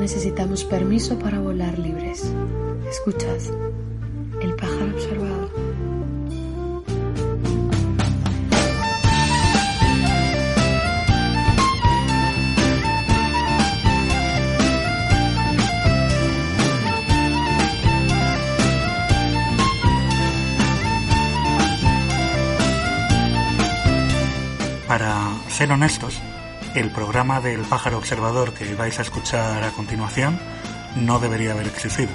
necesitamos permiso para volar libres. Escuchad, el pájaro observador. Para ser honestos, el programa del pájaro observador que vais a escuchar a continuación no debería haber existido.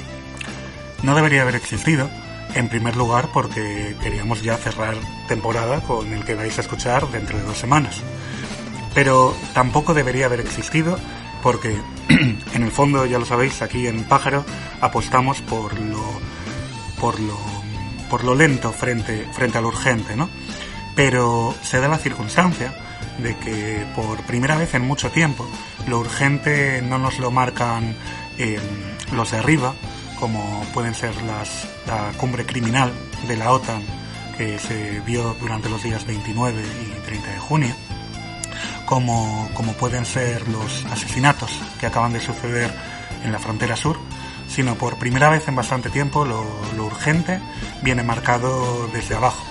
No debería haber existido, en primer lugar, porque queríamos ya cerrar temporada con el que vais a escuchar dentro de 2 semanas. Pero tampoco debería haber existido porque, en el fondo, ya lo sabéis, aquí en Pájaro apostamos por lo lento frente a lo urgente, ¿no? Pero se da la circunstancia de que por primera vez en mucho tiempo lo urgente no nos lo marcan los de arriba, como pueden ser la cumbre criminal de la OTAN que se vio durante los días 29 y 30 de junio, como pueden ser los asesinatos que acaban de suceder en la frontera sur, sino por primera vez en bastante tiempo lo urgente viene marcado desde abajo.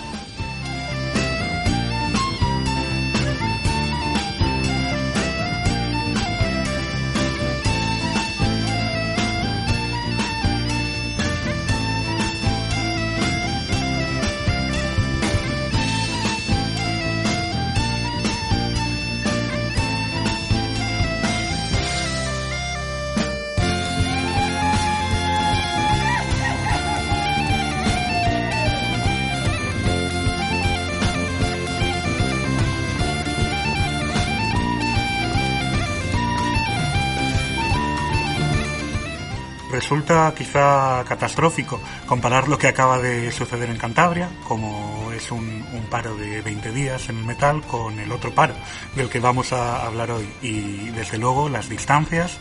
Resulta quizá catastrófico comparar lo que acaba de suceder en Cantabria, como es un paro de 20 días en el metal, con el otro paro del que vamos a hablar hoy. Y desde luego las distancias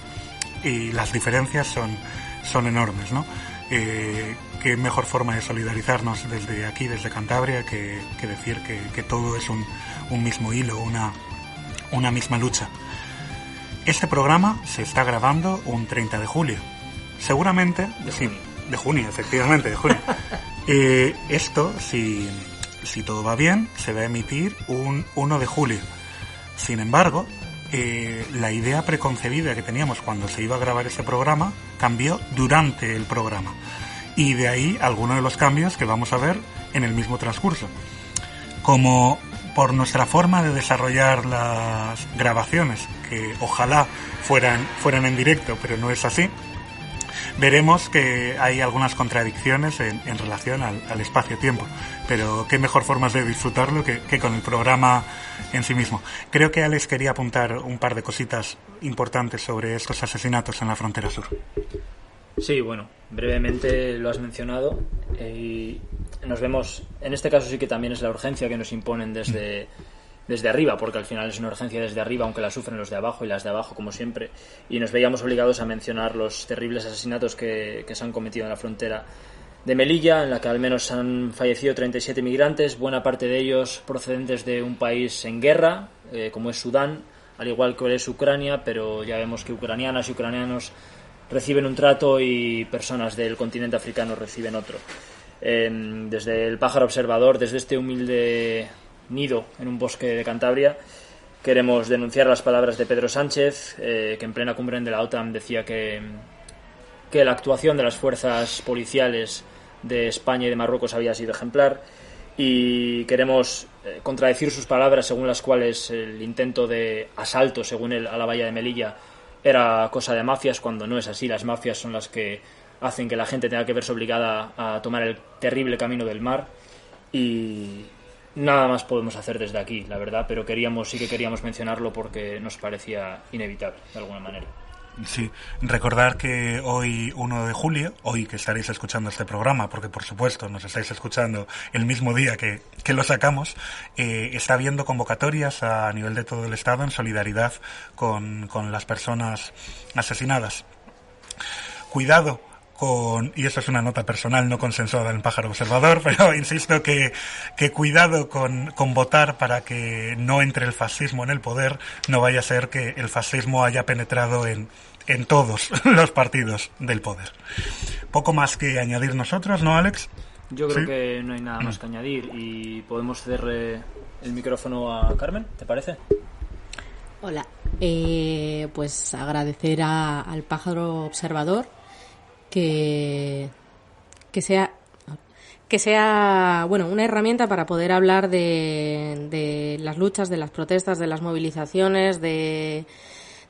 y las diferencias son enormes, ¿no? Qué mejor forma de solidarizarnos desde aquí, desde Cantabria, que decir que todo es un mismo hilo, una misma lucha. Este programa se está grabando un 30 de julio. Seguramente, sí, de junio, efectivamente, de junio. Esto, si todo va bien, se va a emitir un 1 de julio. Sin embargo, la idea preconcebida que teníamos cuando se iba a grabar este programa cambió durante el programa. Y de ahí algunos de los cambios que vamos a ver en el mismo transcurso. Como por nuestra forma de desarrollar las grabaciones, que ojalá fueran en directo, pero no es así, veremos que hay algunas contradicciones en relación al espacio-tiempo, pero qué mejor formas de disfrutarlo que con el programa en sí mismo. Creo que Alex quería apuntar un par de cositas importantes sobre estos asesinatos en la frontera sur. Sí, bueno, brevemente lo has mencionado y nos vemos, en este caso sí que también es la urgencia que nos imponen desde arriba, porque al final es una urgencia desde arriba, aunque la sufren los de abajo y las de abajo, como siempre, y nos veíamos obligados a mencionar los terribles asesinatos que se han cometido en la frontera de Melilla, en la que al menos han fallecido 37 migrantes, buena parte de ellos procedentes de un país en guerra, como es Sudán, al igual que es Ucrania, pero ya vemos que ucranianas y ucranianos reciben un trato y personas del continente africano reciben otro. Desde el pájaro observador, desde este humilde nido en un bosque de Cantabria, queremos denunciar las palabras de Pedro Sánchez, que en plena cumbre de la OTAN decía que la actuación de las fuerzas policiales de España y de Marruecos había sido ejemplar, y queremos contradecir sus palabras según las cuales el intento de asalto, según él, a la valla de Melilla era cosa de mafias, cuando no es así. Las mafias son las que hacen que la gente tenga que verse obligada a tomar el terrible camino del mar, y nada más podemos hacer desde aquí, la verdad, pero sí que queríamos mencionarlo porque nos parecía inevitable, de alguna manera. Sí, recordar que hoy 1 de julio, hoy que estaréis escuchando este programa, porque por supuesto nos estáis escuchando el mismo día que lo sacamos, está habiendo convocatorias a nivel de todo el Estado en solidaridad con las personas asesinadas. Cuidado y esto es una nota personal no consensuada en el pájaro observador, pero insisto que cuidado con votar para que no entre el fascismo en el poder, no vaya a ser que el fascismo haya penetrado en en todos los partidos del poder. Poco más que añadir nosotros, ¿no, Alex? Yo creo que no hay nada más que añadir y podemos cederle el micrófono a Carmen, ¿te parece? Hola, pues agradecer al pájaro observador que sea bueno, una herramienta para poder hablar de las luchas, de las protestas, de las movilizaciones, de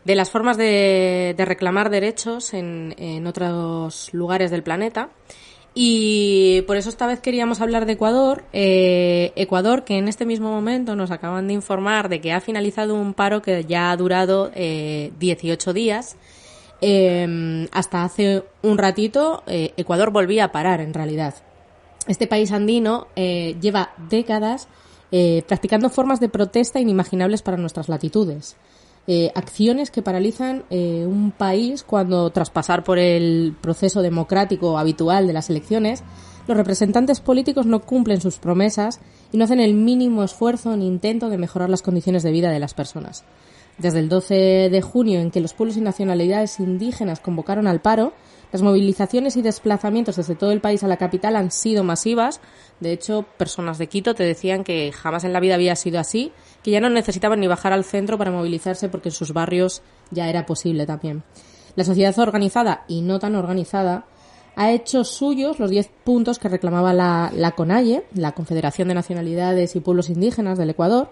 las formas de reclamar derechos en otros lugares del planeta. Y por eso esta vez queríamos hablar de Ecuador. Ecuador, que en este mismo momento nos acaban de informar de que ha finalizado un paro que ya ha durado 18 días. Hasta hace un ratito Ecuador volvía a parar, en realidad. Este país andino lleva décadas practicando formas de protesta inimaginables para nuestras latitudes. Acciones que paralizan un país cuando, tras pasar por el proceso democrático habitual de las elecciones, los representantes políticos no cumplen sus promesas y no hacen el mínimo esfuerzo ni intento de mejorar las condiciones de vida de las personas. Desde el 12 de junio, en que los pueblos y nacionalidades indígenas convocaron al paro, las movilizaciones y desplazamientos desde todo el país a la capital han sido masivas. De hecho, personas de Quito te decían que jamás en la vida había sido así, que ya no necesitaban ni bajar al centro para movilizarse porque en sus barrios ya era posible también. La sociedad organizada y no tan organizada ha hecho suyos los 10 puntos que reclamaba la CONAIE, la Confederación de Nacionalidades y Pueblos Indígenas del Ecuador,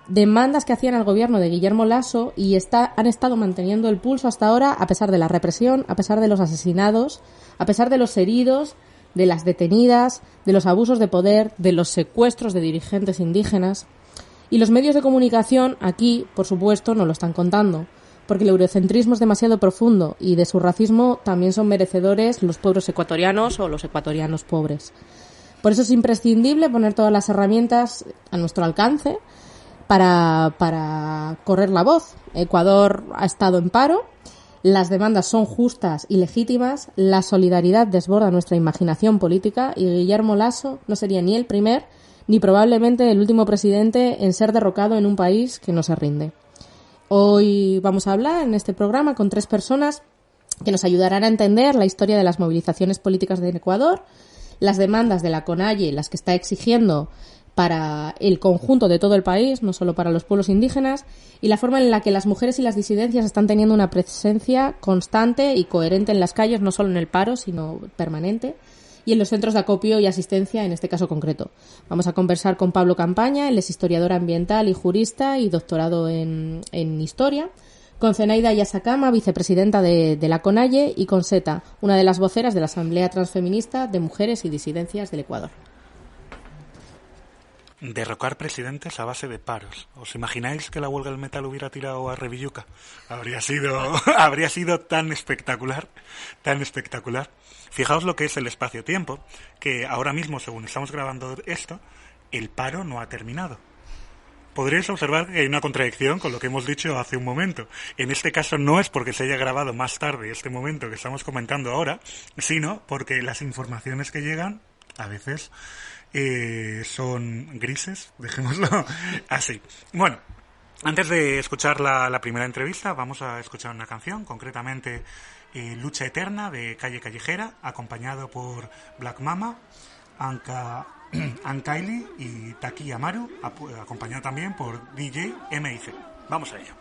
demandas que hacían al gobierno de Guillermo Lasso y han estado manteniendo el pulso hasta ahora a pesar de la represión, a pesar de los asesinados, a pesar de los heridos, de las detenidas, de los abusos de poder, de los secuestros de dirigentes indígenas. Y los medios de comunicación aquí, por supuesto, no lo están contando, porque el eurocentrismo es demasiado profundo y de su racismo también son merecedores los pueblos ecuatorianos o los ecuatorianos pobres. Por eso es imprescindible poner todas las herramientas a nuestro alcance para correr la voz. Ecuador ha estado en paro, las demandas son justas y legítimas, la solidaridad desborda nuestra imaginación política y Guillermo Lasso no sería ni el primer ni probablemente el último presidente en ser derrocado en un país que no se rinde. Hoy vamos a hablar en este programa con 3 personas que nos ayudarán a entender la historia de las movilizaciones políticas de Ecuador, las demandas de la CONAIE, las que está exigiendo para el conjunto de todo el país, no solo para los pueblos indígenas, y la forma en la que las mujeres y las disidencias están teniendo una presencia constante y coherente en las calles, no solo en el paro, sino permanente, y en los centros de acopio y asistencia, en este caso concreto. Vamos a conversar con Pablo Campaña, él es historiador ambiental y jurista y doctorado en Historia, con Zenaida Yasakama, vicepresidenta de la CONAIE, y con Seta, una de las voceras de la Asamblea Transfeminista de Mujeres y Disidencias del Ecuador. Derrocar presidentes a base de paros. ¿Os imagináis que la huelga del metal hubiera tirado a Revilluca? Habría sido tan espectacular, tan espectacular. Fijaos lo que es el espacio-tiempo, que ahora mismo, según estamos grabando esto, el paro no ha terminado. Podréis observar que hay una contradicción con lo que hemos dicho hace un momento. En este caso no es porque se haya grabado más tarde este momento que estamos comentando ahora, sino porque las informaciones que llegan a veces son grises, dejémoslo así. Bueno, antes de escuchar la primera entrevista, vamos a escuchar una canción, concretamente Lucha Eterna de Calle Callejera, acompañado por Black Mama, Ankaili y Taki Amaru, acompañado también por DJ MIC. Vamos a ello.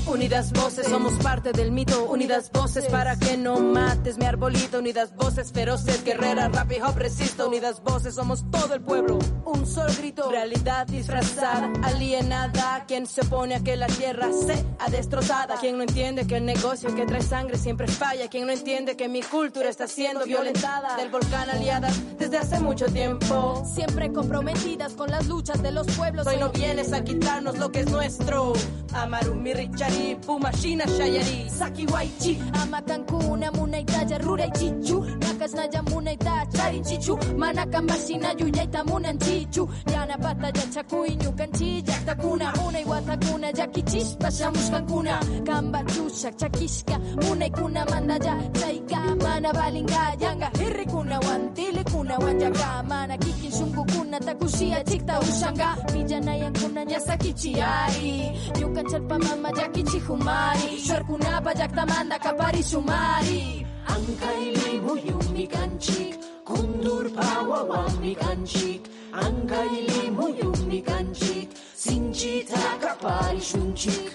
Unidas voces, somos parte del mito. Unidas voces para que no mates mi arbolito. Unidas voces feroces, guerreras, rap y hop, resisto. Unidas voces, somos todo el pueblo. Un solo grito. mito. Realidad disfrazada, alienada. Quien se opone a que la tierra sea destrozada. Quien no entiende que el negocio que trae sangre siempre falla. Quien no entiende que mi cultura está siendo violentada. Del volcán aliadas desde hace mucho tiempo. Siempre comprometidas con las luchas de los pueblos. Hoy no vienes a quitarnos lo que es nuestro. Amarumi Richari, Puma Shina Shayari, Saki Waichi. Ama Cancún, Amuna Itaya, Rura y Chichu. Nakas Nayamuna Ita, Chari Chichu. Manaka Mashina Yuya Itamuna Chichu. Yana Pata Yachaku Iñukanchi, Yaktakuna, Una Iwatakuna, Yakichish, Pashamush Kankuna. Kamba Chushak, Chakishka, Muna Ikuna Mandaya, Chaika, Mana Balinga, Yanga, Hirikuna, Wantile Kuna, Wanyaka, Mana Kikin Shunku Kuna, Takushia, Chikta Ushanga, Villanayan Kuna, Yasakichiari. Yukan Chalpa Mama, Yakichi Humari. Sharkunapa, Yaktamanda, Kapari Sumari. Ankaili Muyumi Kanchik, Kundur Pawa Wami Kanchik, Ankaili Muyumi Kanchik, Sinchita Kapari Shunchik.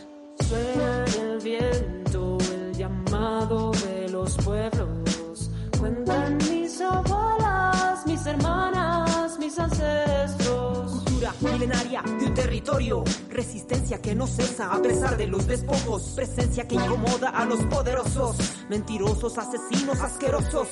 Suena en el viento el llamado de los pueblos. Cuentan mis abuelas, mis hermanas, mis ancestros. Cultura milenaria de un territorio. Resistencia que no cesa a pesar de los despojos. Presencia que incomoda a los poderosos. Mentirosos, asesinos, asquerosos.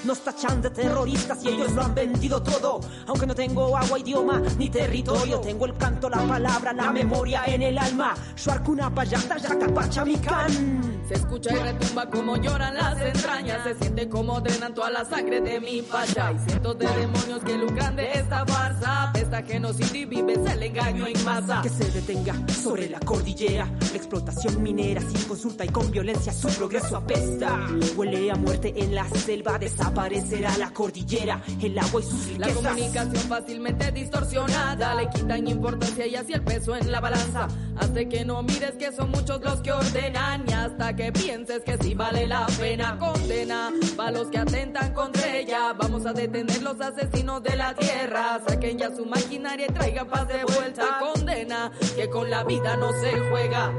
Nos tachan de terroristas y ellos lo han vendido todo. Aunque no tengo agua, idioma ni territorio, tengo el canto, la palabra, la memoria en el alma. Shuarkuna payata yakapachamikan. Se escucha y retumba como lloran las entrañas. Se siente como drenan toda la sangre de mi pacha. Y cientos de demonios que lucran de esta farsa. Pesta genocidio y vives el engaño en masa. Que se detenga sobre la cordillera. La explotación minera sin consulta y con violencia su progreso apesta. Huele a muerte en la selva, desaparecerá la cordillera, el agua y sus riquezas. La comunicación fácilmente distorsionada. Le quitan importancia y así el peso en la balanza. Hace que no mires que son muchos los que ordenan. Y hasta que pienses que sí vale la pena. Condena para los que atentan contra ella. Vamos a detener los asesinos de la tierra. Saquen ya su maquinaria y traigan paz de vuelta. Condena que con la vida no se juega.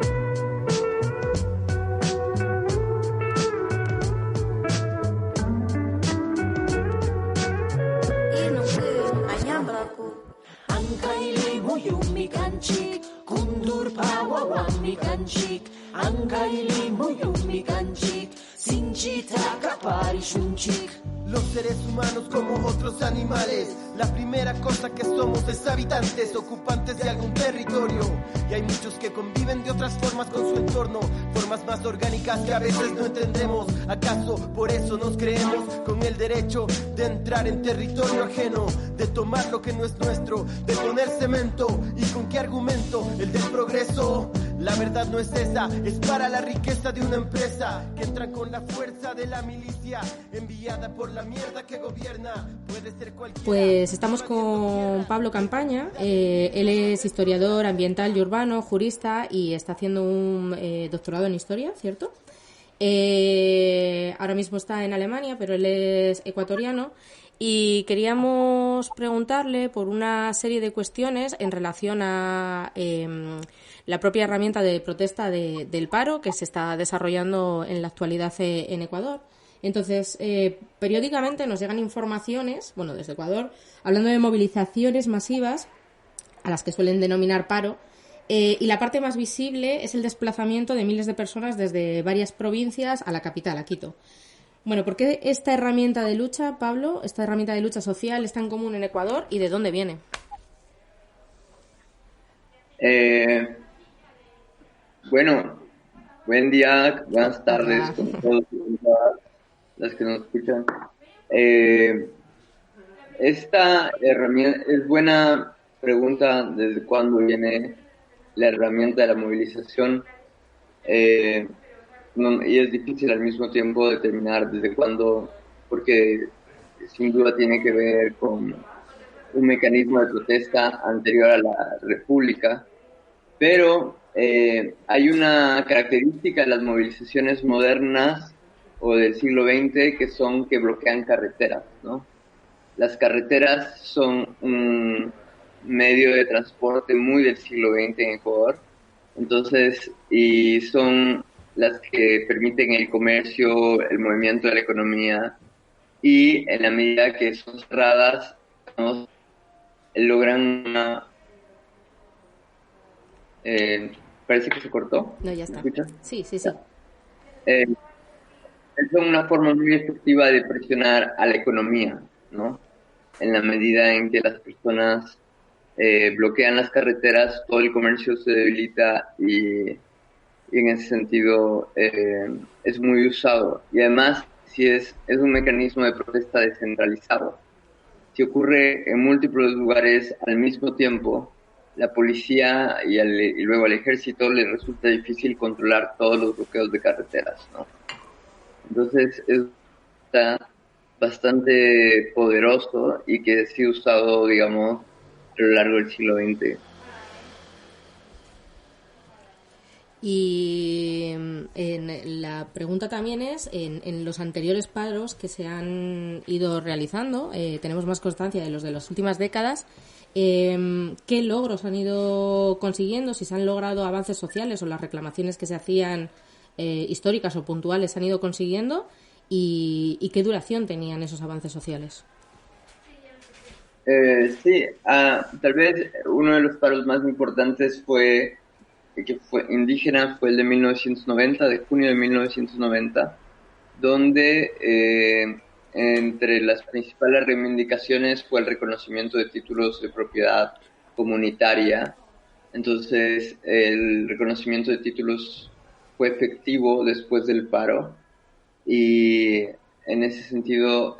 Ankaili Muyumi Kanchik, Kundur Pawa Wami Kanchik, Ankaili Muyumi Kanchik, Sinchita Kapari Shunchik. Los seres humanos como otros animales, la primera cosa que somos es habitantes, ocupantes de algún territorio. Y hay muchos que conviven de otras formas con su entorno, formas más orgánicas que a veces no entendemos. ¿Acaso por eso nos creemos con el derecho de entrar en territorio ajeno, de tomar lo que no es nuestro, de poner cemento? ¿Y con qué argumento? El del progreso. La verdad no es esa, es para la riqueza de una empresa que entra con la fuerza de la milicia enviada por la mierda que gobierna. Puede ser cualquiera. Pues estamos con Pablo Campaña. Él es historiador ambiental y urbano, jurista, y está haciendo un doctorado en historia, ¿cierto? Ahora mismo está en Alemania, pero él es ecuatoriano. Y queríamos preguntarle por una serie de cuestiones en relación a la propia herramienta de protesta del paro que se está desarrollando en la actualidad en Ecuador. Entonces, periódicamente nos llegan informaciones, bueno, desde Ecuador, hablando de movilizaciones masivas, a las que suelen denominar paro, y la parte más visible es el desplazamiento de miles de personas desde varias provincias a la capital, a Quito. Bueno, ¿por qué esta herramienta de lucha, Pablo, esta herramienta de lucha social es tan común en Ecuador y de dónde viene? Bueno, buen día, buenas tardes con todos las que nos escuchan. Esta herramienta es buena pregunta, ¿desde cuándo viene la herramienta de la movilización? Y es difícil al mismo tiempo determinar desde cuándo, porque sin duda tiene que ver con un mecanismo de protesta anterior a la República, pero hay una característica de las movilizaciones modernas o del siglo XX que son que bloquean carreteras, ¿no? Las carreteras son un medio de transporte muy del siglo XX en Ecuador, entonces, y son las que permiten el comercio, el movimiento de la economía, y en la medida que son cerradas, ¿no? logran una... parece que se cortó. No, ya está. ¿Me escuchas? Sí. Es una forma muy efectiva de presionar a la economía, ¿no? En la medida en que las personas bloquean las carreteras, todo el comercio se debilita y en ese sentido es muy usado. Y además, si es un mecanismo de protesta descentralizado. Si ocurre en múltiples lugares al mismo tiempo, la policía y luego al ejército les resulta difícil controlar todos los bloqueos de carreteras, ¿no? Entonces está bastante poderoso y que ha sido usado, digamos, a lo largo del siglo XX. Y la pregunta también es, en los anteriores paros que se han ido realizando, tenemos más constancia de los de las últimas décadas, ¿qué logros han ido consiguiendo? Si se han logrado avances sociales o las reclamaciones que se hacían históricas o puntuales se han ido consiguiendo, y qué duración tenían esos avances sociales. Sí, tal vez uno de los paros más importantes fue indígena, fue el de 1990, de junio de 1990, donde entre las principales reivindicaciones fue el reconocimiento de títulos de propiedad comunitaria. Entonces, el reconocimiento de títulos fue efectivo después del paro y en ese sentido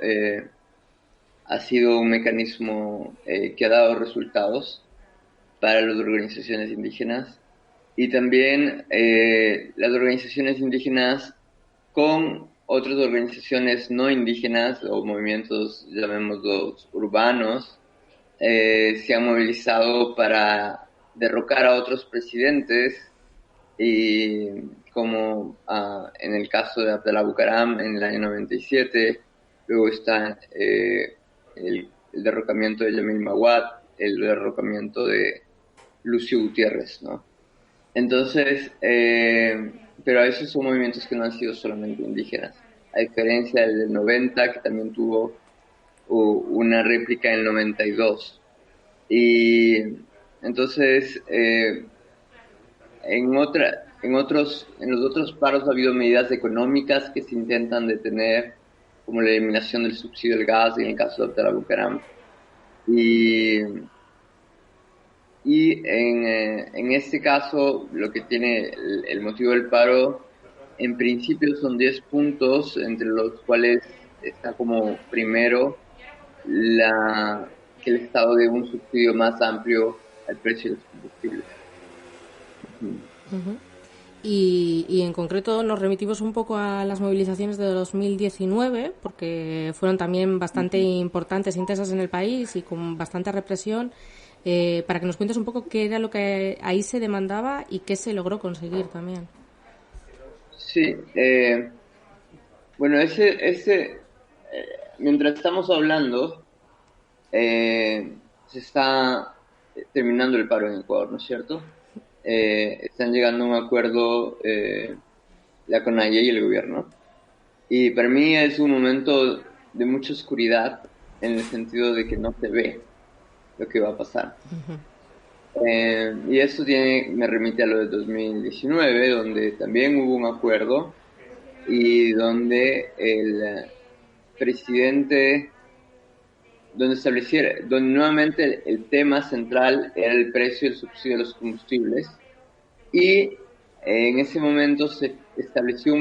ha sido un mecanismo que ha dado resultados para las organizaciones indígenas. Y también las organizaciones indígenas con otras organizaciones no indígenas o movimientos, llamémoslos urbanos, se han movilizado para derrocar a otros presidentes, y como en el caso de Abdalá Bucaram en el año 97, luego está el derrocamiento de Yamil Maguad, el derrocamiento de Lucio Gutiérrez, ¿no? Entonces, pero esos son movimientos que no han sido solamente indígenas, a diferencia del 90, que también tuvo una réplica en el 92. Y entonces, en los otros paros ha habido medidas económicas que se intentan detener, como la eliminación del subsidio del gas en el caso de Abdalá Bucaram. Y en este caso, lo que tiene el motivo del paro, en principio son 10 puntos, entre los cuales está como primero que el Estado dé un subsidio más amplio al precio de los combustibles. Uh-huh. Y en concreto nos remitimos un poco a las movilizaciones de 2019, porque fueron también bastante importantes, intensas en el país y con bastante represión. Para que nos cuentes un poco qué era lo que ahí se demandaba y qué se logró conseguir también. Sí, bueno, mientras estamos hablando, se está terminando el paro en Ecuador, ¿no es cierto? Están llegando a un acuerdo la CONAIE y el gobierno. Y para mí es un momento de mucha oscuridad, en el sentido de que no se ve lo que va a pasar. Uh-huh. Y esto me remite a lo de 2019, donde también hubo un acuerdo y donde el presidente, donde nuevamente el tema central era el precio y el subsidio de los combustibles, y en ese momento se estableció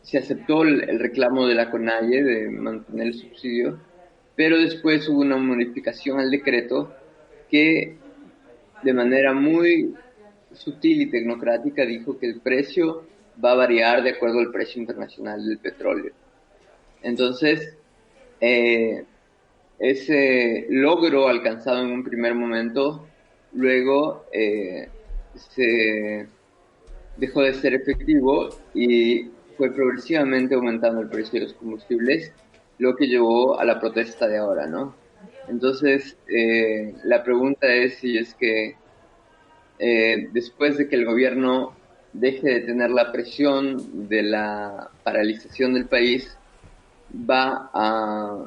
se aceptó el reclamo de la CONAIE de mantener el subsidio, pero después hubo una modificación al decreto que de manera muy sutil y tecnocrática dijo que el precio va a variar de acuerdo al precio internacional del petróleo. Entonces, ese logro alcanzado en un primer momento, luego se dejó de ser efectivo y fue progresivamente aumentando el precio de los combustibles, lo que llevó a la protesta de ahora, ¿no? Entonces, la pregunta es si es que después de que el gobierno deje de tener la presión de la paralización del país, va a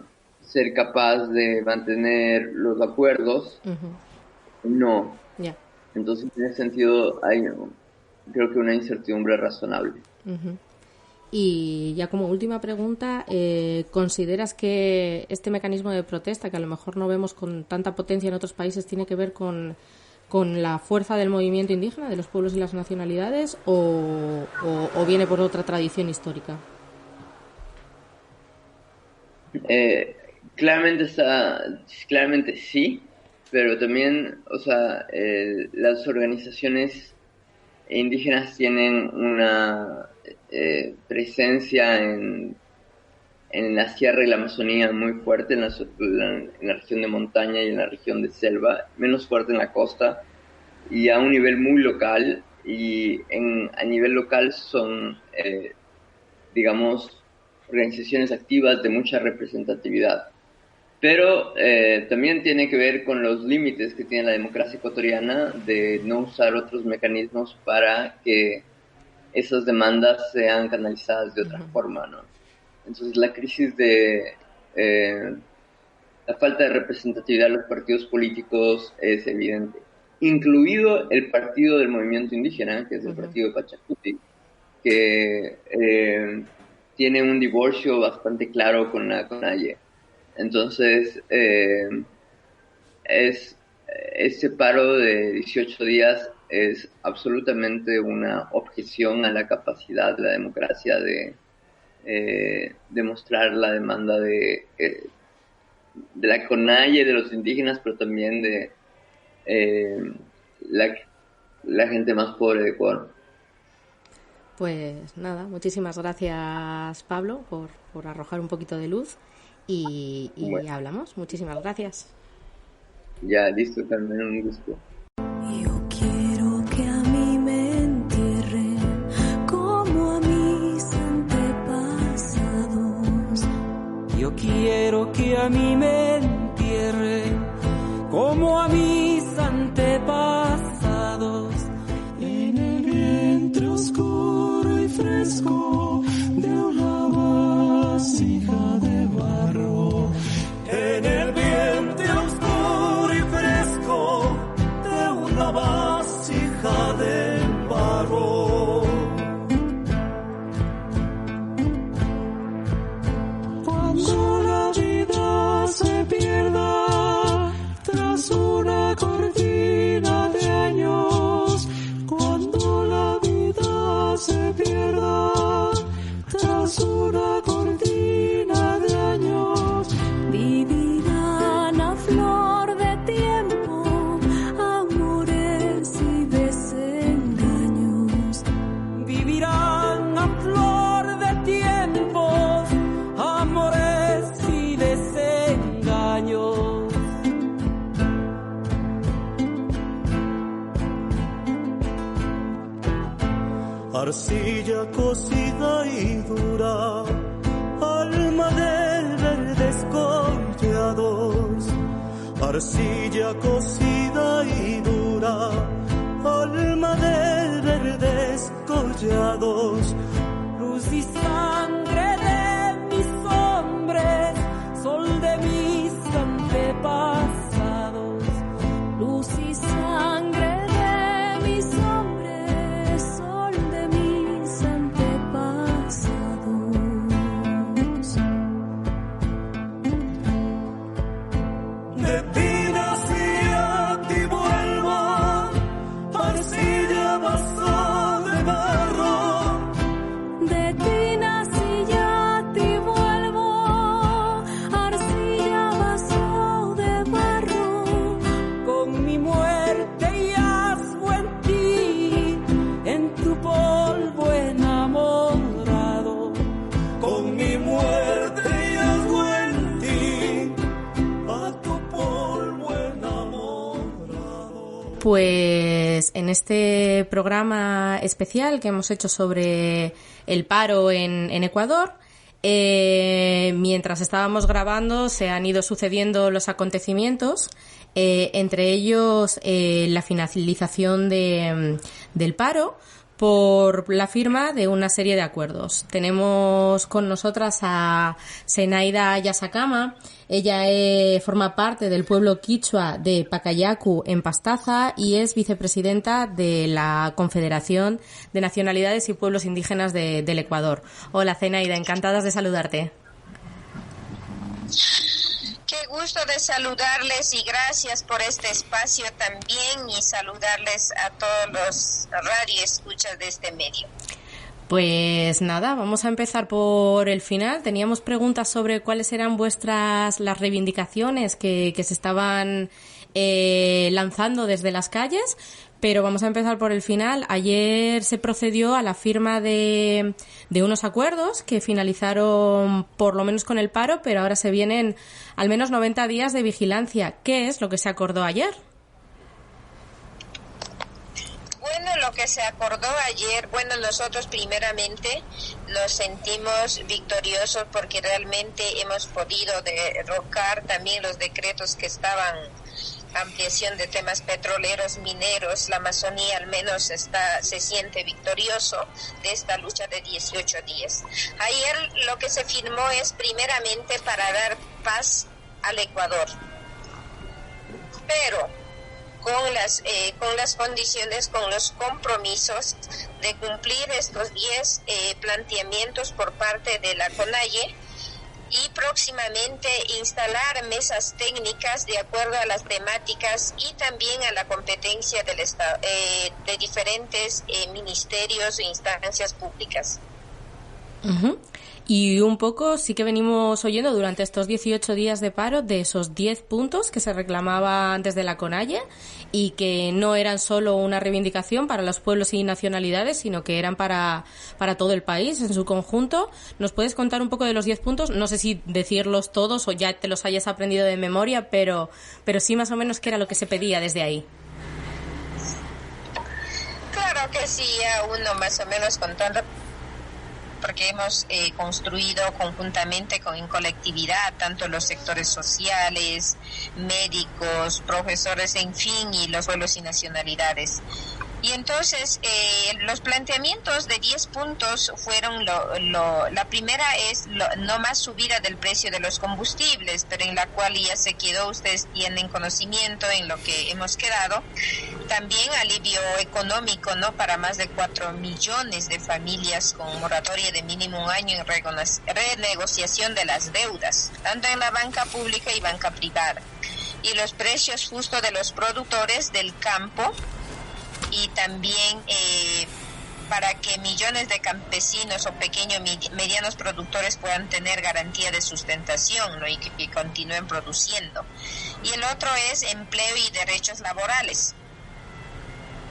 ser capaz de mantener los acuerdos, no. Yeah. Entonces, en ese sentido, hay, creo que una incertidumbre razonable. Y ya como última pregunta, ¿consideras que este mecanismo de protesta, que a lo mejor no vemos con tanta potencia en otros países, tiene que ver con la fuerza del movimiento indígena, de los pueblos y las nacionalidades, o viene por otra tradición histórica? Claramente sí, pero también, o sea, las organizaciones indígenas tienen una presencia en la sierra y la Amazonía muy fuerte, en la región de montaña y en la región de selva, menos fuerte en la costa, y a un nivel muy local, y a nivel local son, digamos, organizaciones activas de mucha representatividad. Pero también tiene que ver con los límites que tiene la democracia ecuatoriana de no usar otros mecanismos para que esas demandas sean canalizadas de otra forma, ¿no? Entonces la crisis de la falta de representatividad de los partidos políticos es evidente, incluido el partido del movimiento indígena, que es el partido de Pachacuti, que tiene un divorcio bastante claro con la CONAIE. Entonces, ese paro de 18 días es absolutamente una objeción a la capacidad de la democracia de demostrar la demanda de la CONAIE, de los indígenas, pero también de la gente más pobre de Ecuador. Pues nada, muchísimas gracias, Pablo, por arrojar un poquito de luz. Y bueno, hablamos. Muchísimas gracias. Ya, listo, Carmen, un gusto. Yo quiero que a mí me entierren como a mis antepasados. Yo quiero que a mí me entierren como a mis antepasados. En el vientre oscuro y fresco de una vasija de barro. En el vientre oscuro y fresco de una vasija de barro. Cuando la vida se pierda tras una cortina de años, cuando la vida se pierda tras una cortina de años, vivirán a flor de tiempo amores y desengaños. Vivirán a flor de tiempo amores y desengaños. Arcilla cocida y dura, alma de verdes collados. Arcilla cocida y dura, alma de verdes collados. Luz y sangre de mis hombres, sol de mis antepasados. Luz y sangre de mis hombres, sol de mis antepasados. De ti nací, a ti vuelvo, arcilla vaso de barro. De ti nací, a ti vuelvo, arcilla vaso de barro. Con mi muerte yazgo en ti, en tu polvo enamorado. Con mi muerte yazgo en ti, a tu polvo enamorado. Pues en este programa especial que hemos hecho sobre el paro en Ecuador, mientras estábamos grabando se han ido sucediendo los acontecimientos, entre ellos la finalización del paro, por la firma de una serie de acuerdos. Tenemos con nosotras a Zenaida Yasakama. Ella forma parte del pueblo quichua de Pacayacu en Pastaza y es vicepresidenta de la Confederación de Nacionalidades y Pueblos Indígenas del Ecuador. Hola Zenaida, encantadas de saludarte. Qué gusto de saludarles y gracias por este espacio también y saludarles a todos los radioescuchas de este medio. Pues nada, vamos a empezar por el final. Teníamos preguntas sobre cuáles eran las reivindicaciones que se estaban lanzando desde las calles, pero vamos a empezar por el final. Ayer se procedió a la firma de unos acuerdos que finalizaron por lo menos con el paro, pero ahora se vienen al menos 90 días de vigilancia. ¿Qué es lo que se acordó ayer? Bueno, lo que se acordó ayer, nosotros primeramente nos sentimos victoriosos porque realmente hemos podido derrocar también los decretos que estaban ampliación de temas petroleros, mineros. La Amazonía al menos se siente victorioso de esta lucha de 18 días. Ayer lo que se firmó es primeramente para dar paz al Ecuador, pero con las condiciones, con los compromisos de cumplir estos 10 planteamientos por parte de la CONAIE y próximamente instalar mesas técnicas de acuerdo a las temáticas y también a la competencia del Estado, de diferentes ministerios e instancias públicas. Uh-huh. Y un poco sí que venimos oyendo durante estos 18 días de paro de esos 10 puntos que se reclamaban desde la CONAIE y que no eran solo una reivindicación para los pueblos y nacionalidades, sino que eran para todo el país en su conjunto. ¿Nos puedes contar un poco de los 10 puntos? No sé si decirlos todos o ya te los hayas aprendido de memoria, pero sí más o menos qué era lo que se pedía desde ahí. Claro que sí, a uno más o menos contando, porque hemos construido conjuntamente en colectividad tanto los sectores sociales, médicos, profesores, en fin, y los pueblos y nacionalidades. Y entonces los planteamientos de 10 puntos fueron la primera es no más subida del precio de los combustibles, pero en la cual ya se quedó, ustedes tienen conocimiento en lo que hemos quedado. También alivio económico, ¿no?, para más de 4 millones de familias con moratoria de mínimo un año en renegociación de las deudas, tanto en la banca pública y banca privada. Y los precios justos de los productores del campo, y también para que millones de campesinos o pequeños y medianos productores puedan tener garantía de sustentación, ¿no?, y que continúen produciendo. Y el otro es empleo y derechos laborales.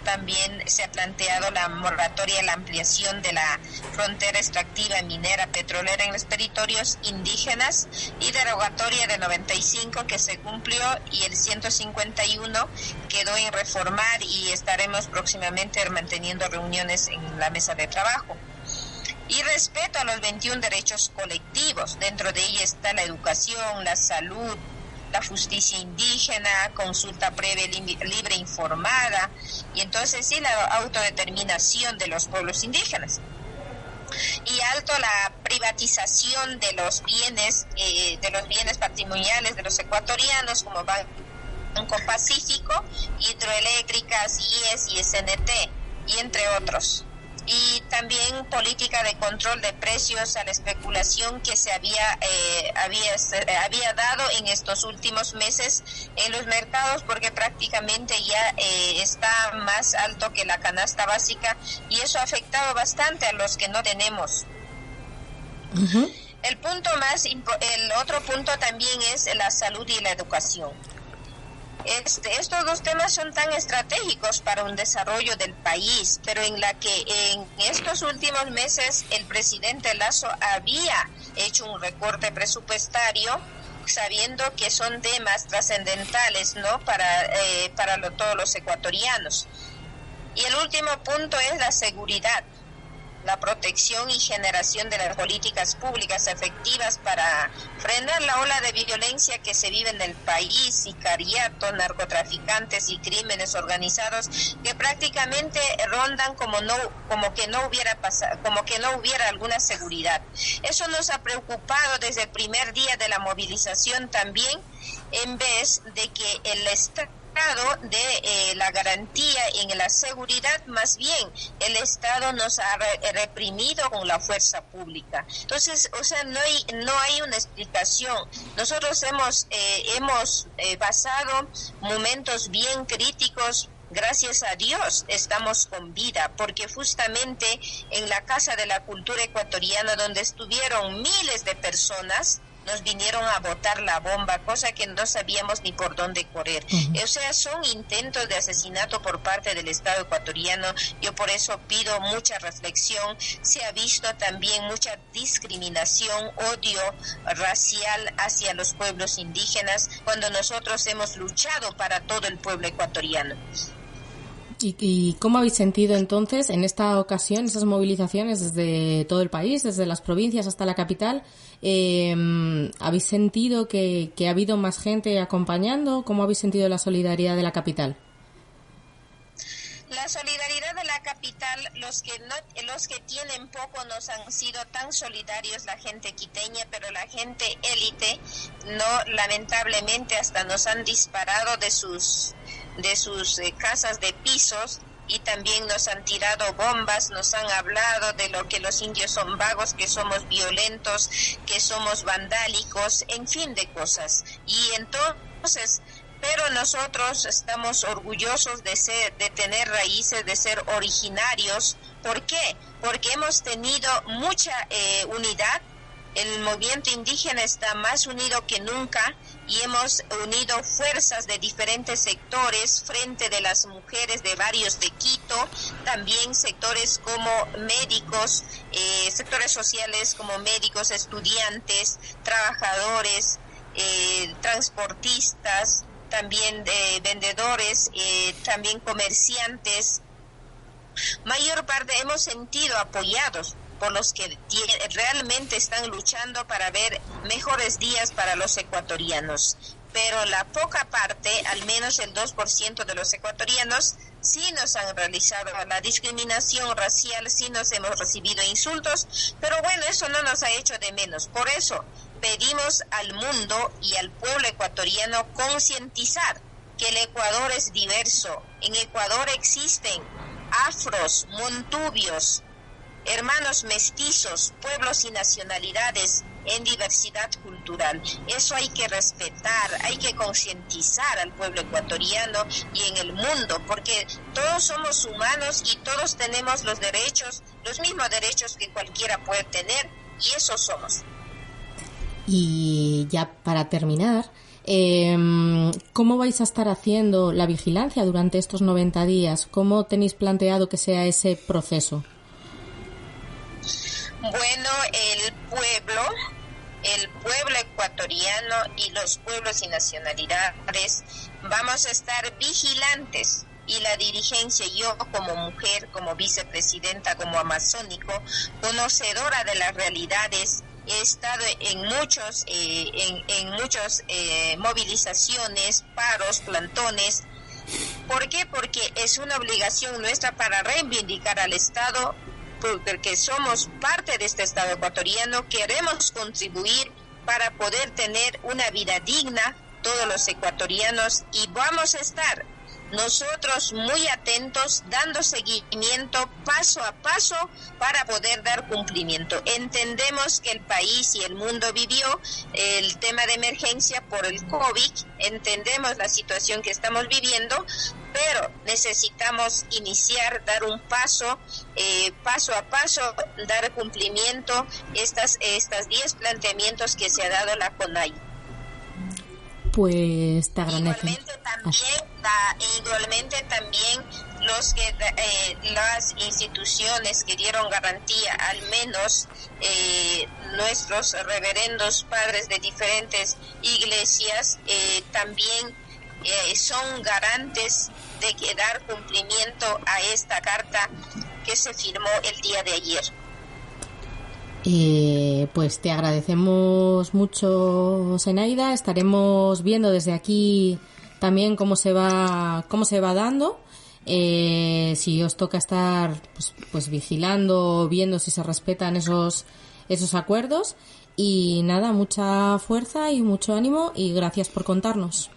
También se ha planteado la moratoria, la ampliación de la frontera extractiva minera petrolera en los territorios indígenas y derogatoria de 95 que se cumplió, y el 151 quedó en reformar y estaremos próximamente manteniendo reuniones en la mesa de trabajo. Y respeto a los 21 derechos colectivos, dentro de ella está la educación, la salud, la justicia indígena, consulta previa libre e informada, y entonces sí, la autodeterminación de los pueblos indígenas. Y alto la privatización de los bienes patrimoniales de los ecuatorianos, como Banco Pacífico, hidroeléctricas, IES y SNT, y entre otros. Y también política de control de precios a la especulación que se había dado en estos últimos meses en los mercados, porque prácticamente ya está más alto que la canasta básica, y eso ha afectado bastante a los que no tenemos. Uh-huh. El otro punto también es la salud y la educación. Estos dos temas son tan estratégicos para un desarrollo del país, pero en estos últimos meses el presidente Lasso había hecho un recorte presupuestario, sabiendo que son temas trascendentales, ¿no?, para todos los ecuatorianos. Y el último punto es la seguridad. la protección y generación de las políticas públicas efectivas para frenar la ola de violencia que se vive en el país, sicariato, narcotraficantes y crímenes organizados que prácticamente rondan como que no hubiera alguna seguridad. Eso nos ha preocupado desde el primer día de la movilización también, en vez de que el Estado de la garantía en la seguridad, más bien el Estado nos ha reprimido con la fuerza pública. Entonces, o sea, no hay una explicación. Nosotros hemos pasado momentos bien críticos. Gracias a Dios estamos con vida, porque justamente en la Casa de la Cultura Ecuatoriana, donde estuvieron miles de personas, nos vinieron a botar la bomba, cosa que no sabíamos ni por dónde correr. O sea, son intentos de asesinato por parte del Estado ecuatoriano. Yo por eso pido mucha reflexión. Se ha visto también mucha discriminación, odio racial hacia los pueblos indígenas, cuando nosotros hemos luchado para todo el pueblo ecuatoriano. ¿Y cómo habéis sentido entonces en esta ocasión esas movilizaciones desde todo el país, desde las provincias hasta la capital? ¿Habéis sentido que ha habido más gente acompañando? ¿Cómo habéis sentido la solidaridad de la capital? La solidaridad de la capital, los que tienen poco nos han sido tan solidarios, la gente quiteña, pero la gente élite no, lamentablemente hasta nos han disparado de sus casas de pisos, y también nos han tirado bombas, nos han hablado de lo que los indios son vagos, que somos violentos, que somos vandálicos, en fin de cosas. Y entonces, pero nosotros estamos orgullosos de tener raíces, de ser originarios. ¿Por qué? Porque hemos tenido mucha unidad. El movimiento indígena está más unido que nunca y hemos unido fuerzas de diferentes sectores frente de las mujeres de varios de Quito, también sectores como médicos, sectores sociales como médicos, estudiantes, trabajadores, transportistas, también vendedores, también comerciantes. Mayor parte hemos sentido apoyados por los que realmente están luchando para ver mejores días para los ecuatorianos. Pero la poca parte, al menos el 2% de los ecuatorianos, sí nos han realizado la discriminación racial, sí nos hemos recibido insultos, pero bueno, eso no nos ha hecho de menos. Por eso pedimos al mundo y al pueblo ecuatoriano concientizar que el Ecuador es diverso. En Ecuador existen afros, montubios, hermanos mestizos, pueblos y nacionalidades en diversidad cultural. Eso hay que respetar, hay que concientizar al pueblo ecuatoriano y en el mundo, porque todos somos humanos y todos tenemos los mismos derechos que cualquiera puede tener, y eso somos. Y ya para terminar, ¿cómo vais a estar haciendo la vigilancia durante estos 90 días? ¿Cómo tenéis planteado que sea ese proceso? Bueno, el pueblo ecuatoriano y los pueblos y nacionalidades vamos a estar vigilantes, y la dirigencia, yo como mujer, como vicepresidenta, como amazónico, conocedora de las realidades, he estado en muchos movilizaciones, paros, plantones. ¿Por qué? Porque es una obligación nuestra para reivindicar al Estado, porque somos parte de este Estado ecuatoriano, queremos contribuir para poder tener una vida digna todos los ecuatorianos, y vamos a estar nosotros muy atentos, dando seguimiento paso a paso para poder dar cumplimiento. Entendemos que el país y el mundo vivió el tema de emergencia por el COVID, entendemos la situación que estamos viviendo, pero necesitamos iniciar, dar un paso a paso, dar cumplimiento estas 10 planteamientos que se ha dado la CONAIE. Pues te agradezco. Igualmente también las instituciones que dieron garantía, al menos nuestros reverendos padres de diferentes iglesias, también son garantes de dar cumplimiento a esta carta que se firmó el día de ayer. Pues te agradecemos mucho, Zenaida. Estaremos viendo desde aquí también cómo se va dando. Si os toca estar pues vigilando, viendo si se respetan esos acuerdos. Y nada, mucha fuerza y mucho ánimo, y gracias por contarnos.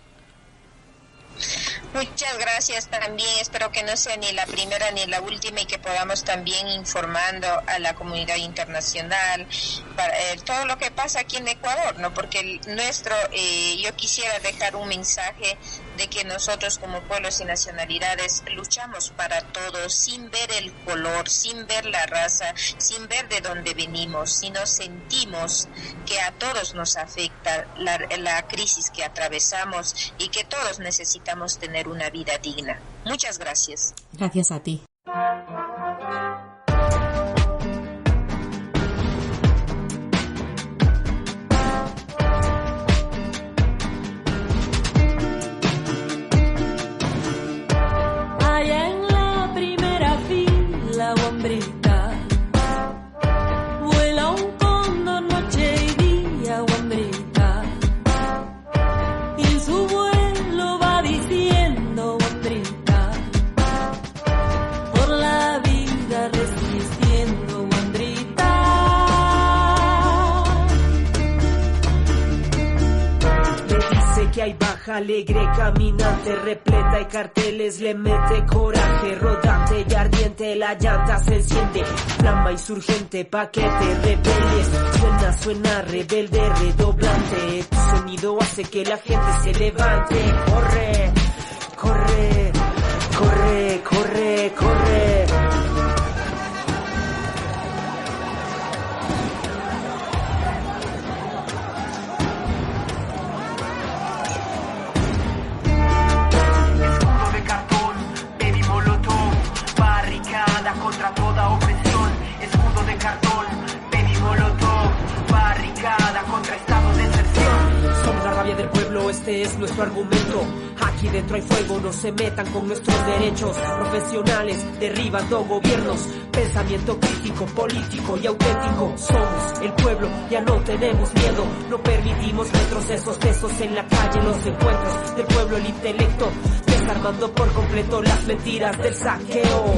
Muchas gracias también, espero que no sea ni la primera ni la última y que podamos también informando a la comunidad internacional para todo lo que pasa aquí en Ecuador, ¿no? Porque yo quisiera dejar un mensaje de que nosotros como pueblos y nacionalidades luchamos para todos, sin ver el color, sin ver la raza, sin ver de dónde venimos, sino sentimos que a todos nos afecta la crisis que atravesamos y que todos necesitamos tener una vida digna. Muchas gracias. Gracias a ti. Allá en la primera fila, guambrita, vuela un cóndor noche y día, guambrita, y en su vuelo va diciendo, guambrita, por la vida resistiendo, guambrita. Le dice que hay baja alegre caminante, repleta de carteles, le mete coraje, rodante y ardiente, la llanta se enciende, flama insurgente pa' que te rebeles. Suena rebelde, redoblante, tu sonido hace que la gente se levante. Corre, corre, corre, corre, corre. Escudo de cartón, baby molotov, barricada contra toda opresión. Escudo de cartón, baby molotov, barricada contra estado de excepción. Somos la rabia del pueblo, este es nuestro argumento. Aquí dentro hay fuego, no se metan con nuestros derechos. Profesionales derribando gobiernos. Pensamiento crítico, político y auténtico. Somos el pueblo, ya no tenemos miedo. No permitimos retrocesos, tesos en la calle, los encuentros del pueblo, el intelecto, desarmando por completo las mentiras del saqueo.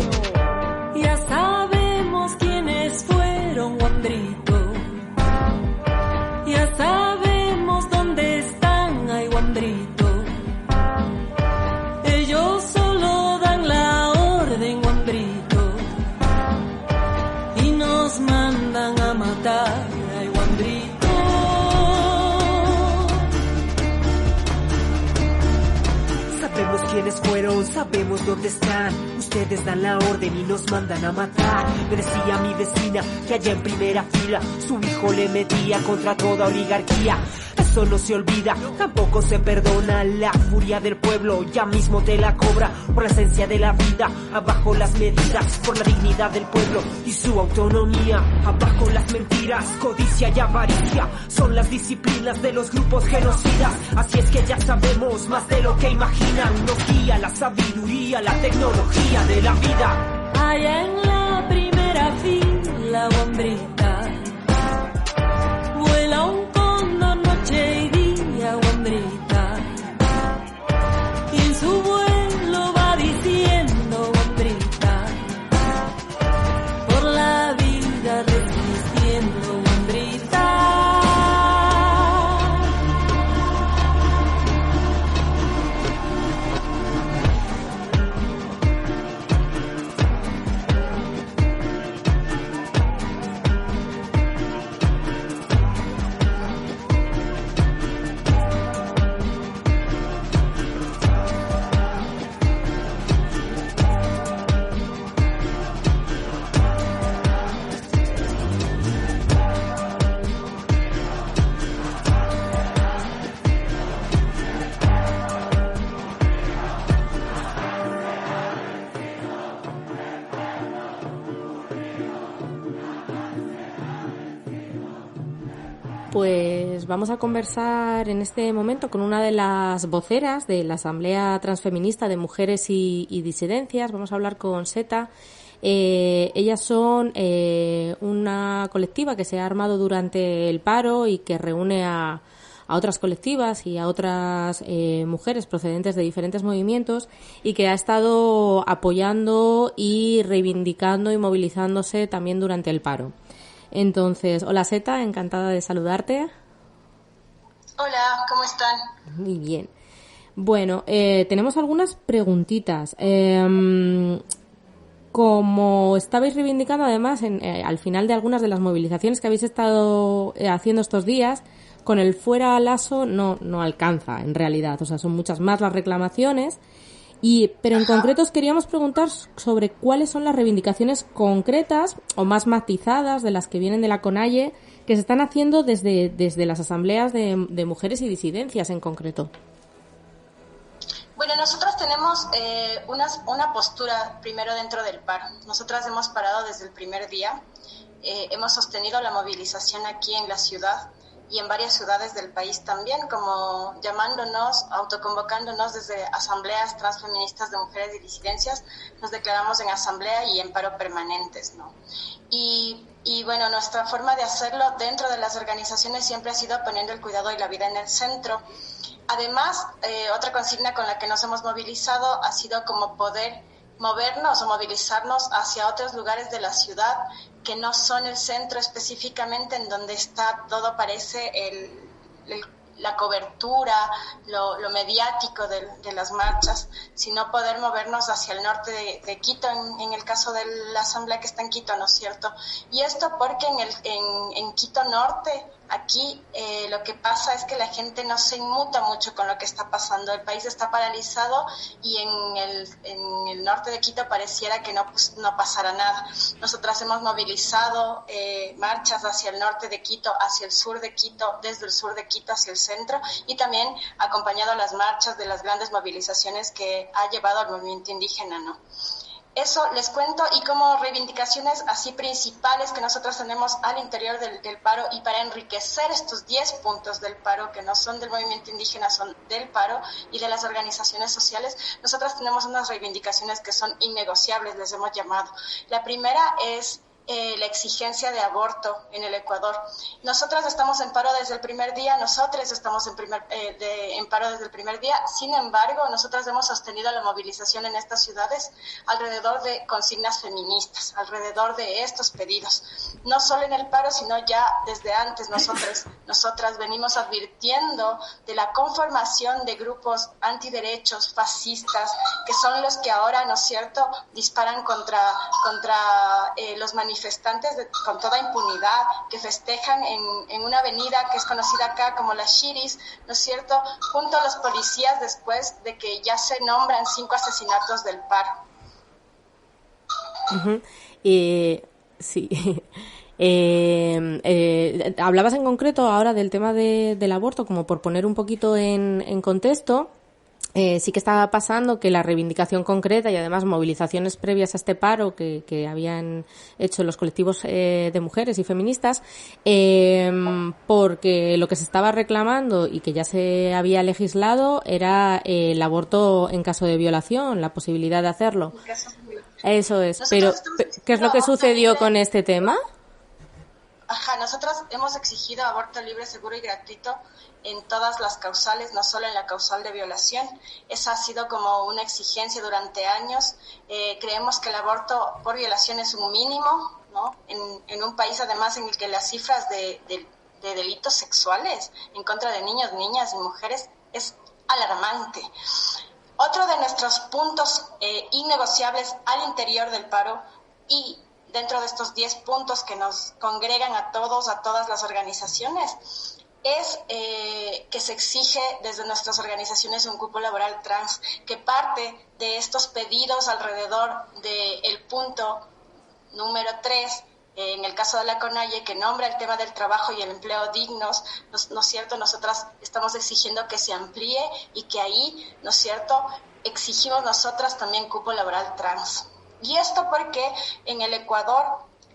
Ya sabemos quiénes fueron, guambrito. Ya sabemos dónde están, ay, guambrito. Ellos solo dan la orden, guambrito, y nos mandan a matar, ay, guambrito. Sabemos quiénes fueron, sabemos dónde están. Ustedes dan la orden y nos mandan a matar. Me decía mi vecina que allá en primera fila su hijo le metía contra toda oligarquía. Eso no se olvida, tampoco se perdona. La furia del pueblo ya mismo te la cobra. Por la esencia de la vida, abajo las medidas. Por la dignidad del pueblo y su autonomía, abajo las mentiras, codicia y avaricia. Son las disciplinas de los grupos genocidas. Así es que ya sabemos más de lo que imaginan. Nos guía la sabiduría, la tecnología de la vida. Allá en la primera fila, guambrita, vuela un cóndor noche y día, guambrita, y en su vuelo va diciendo, guambrita, por la vida resistiendo, guambrita. Pues vamos a conversar en este momento con una de las voceras de la Asamblea Transfeminista de Mujeres y Disidencias. Vamos a hablar con Seta. Ellas son una colectiva que se ha armado durante el paro y que reúne a otras colectivas y a otras mujeres procedentes de diferentes movimientos y que ha estado apoyando y reivindicando y movilizándose también durante el paro. Entonces, hola Zeta, encantada de saludarte. Hola, ¿cómo están? Muy bien. Bueno, tenemos algunas preguntitas. Como estabais reivindicando además al final de algunas de las movilizaciones que habéis estado haciendo estos días, con el fuera al ASO no alcanza en realidad, o sea, son muchas más las reclamaciones, pero en concreto os queríamos preguntar sobre cuáles son las reivindicaciones concretas o más matizadas de las que vienen de la CONAIE que se están haciendo desde las asambleas de mujeres y disidencias en concreto. Bueno, nosotros tenemos una postura primero dentro del paro. Nosotras hemos parado desde el primer día, hemos sostenido la movilización aquí en la ciudad y en varias ciudades del país también, como llamándonos, autoconvocándonos desde asambleas transfeministas de mujeres y disidencias, nos declaramos en asamblea y en paro permanentes, ¿no? Y bueno, nuestra forma de hacerlo dentro de las organizaciones siempre ha sido poniendo el cuidado y la vida en el centro. Además, otra consigna con la que nos hemos movilizado ha sido como poder movernos o movilizarnos hacia otros lugares de la ciudad que no son el centro específicamente en donde está todo, parece la cobertura, lo mediático de las marchas, sino poder movernos hacia el norte de Quito, en el caso de la asamblea que está en Quito, ¿no es cierto? Y esto porque en Quito Norte, aquí lo que pasa es que la gente no se inmuta mucho con lo que está pasando. El país está paralizado y en el norte de Quito pareciera que no pasara nada. Nosotras hemos movilizado marchas hacia el norte de Quito, hacia el sur de Quito, desde el sur de Quito hacia el centro, y también acompañado las marchas de las grandes movilizaciones que ha llevado al movimiento indígena, ¿no? Eso les cuento, y como reivindicaciones así principales que nosotros tenemos al interior del paro, y para enriquecer estos 10 puntos del paro que no son del movimiento indígena, son del paro y de las organizaciones sociales, nosotros tenemos unas reivindicaciones que son innegociables, les hemos llamado. La primera es la exigencia de aborto en el Ecuador. Nosotras estamos en paro desde el primer día, nosotros estamos en paro desde el primer día. Sin embargo, nosotras hemos sostenido la movilización en estas ciudades alrededor de consignas feministas, alrededor de estos pedidos. No solo en el paro, sino ya desde antes nosotras venimos advirtiendo de la conformación de grupos antiderechos, fascistas, que son los que ahora, ¿no es cierto?, disparan contra los manifestantes con toda impunidad, que festejan en una avenida que es conocida acá como Las Chiris, ¿no es cierto?, junto a los policías después de que ya se nombran 5 asesinatos del paro. Uh-huh. Sí. Hablabas en concreto ahora del tema del aborto, como por poner un poquito en contexto. Sí que estaba pasando que la reivindicación concreta y además movilizaciones previas a este paro que habían hecho los colectivos de mujeres y feministas, porque lo que se estaba reclamando y que ya se había legislado era el aborto en caso de violación, la posibilidad de hacerlo. Eso es. Pero ¿qué es lo que sucedió con este tema? Nosotros hemos exigido aborto libre, seguro y gratuito en todas las causales, no solo en la causal de violación. Esa ha sido como una exigencia durante años. Creemos que el aborto por violación es un mínimo, ¿no? En un país además en el que las cifras de delitos sexuales en contra de niños, niñas y mujeres es alarmante. Otro de nuestros puntos innegociables al interior del paro y dentro de estos 10 puntos que nos congregan a todas las organizaciones, es que se exige desde nuestras organizaciones un cupo laboral trans, que parte de estos pedidos alrededor del punto número 3, en el caso de la CONAIE, que nombra el tema del trabajo y el empleo dignos, ¿no es cierto? Nosotras estamos exigiendo que se amplíe y que ahí, ¿no es cierto?, exigimos nosotras también cupo laboral trans. Y esto porque en el Ecuador